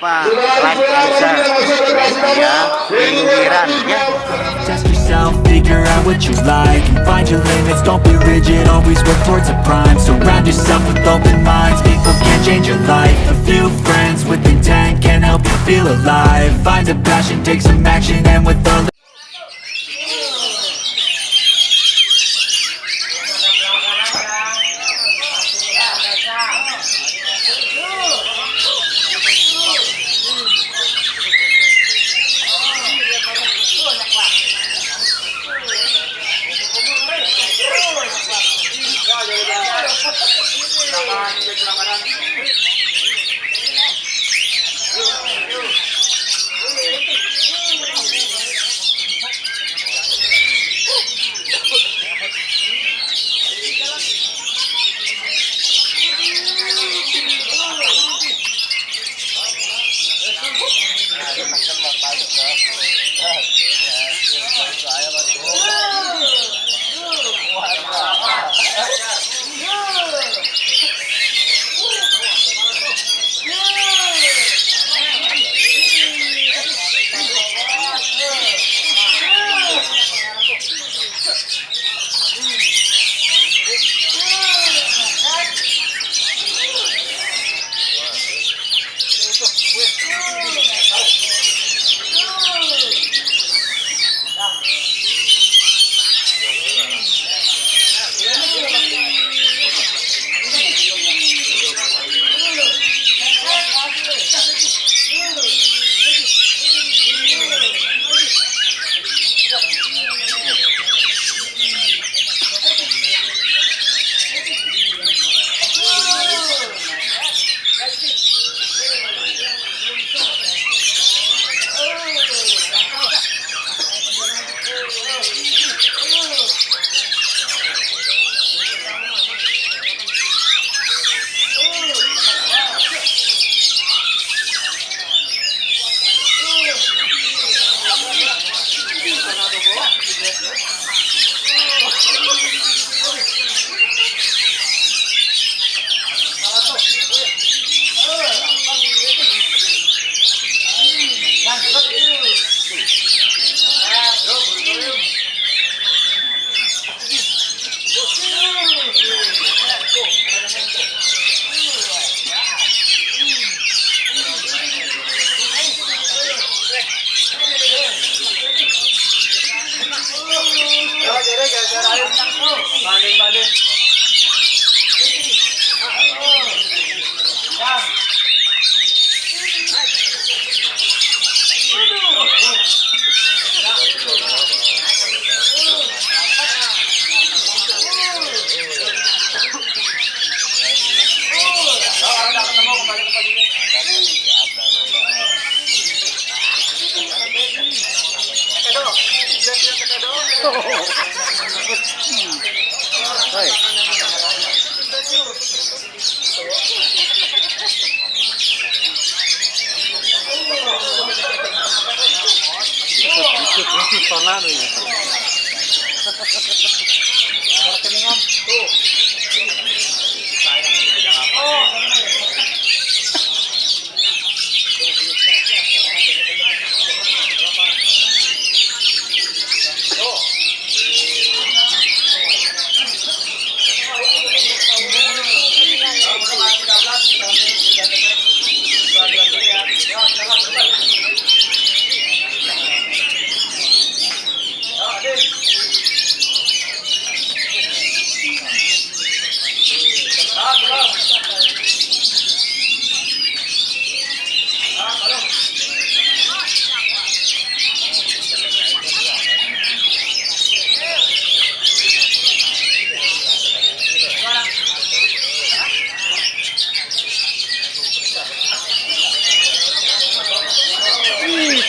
lupa like and share media pinggiran ya. Test yourself, figure out what you like, and find your limits, don't be rigid, always work towards a prime. Surround yourself with open minds, people can change your life. A few friends with intent can help you feel alive. Find a passion, take some action, and with all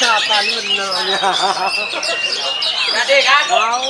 Setan benernya. Jadi kan? Wow.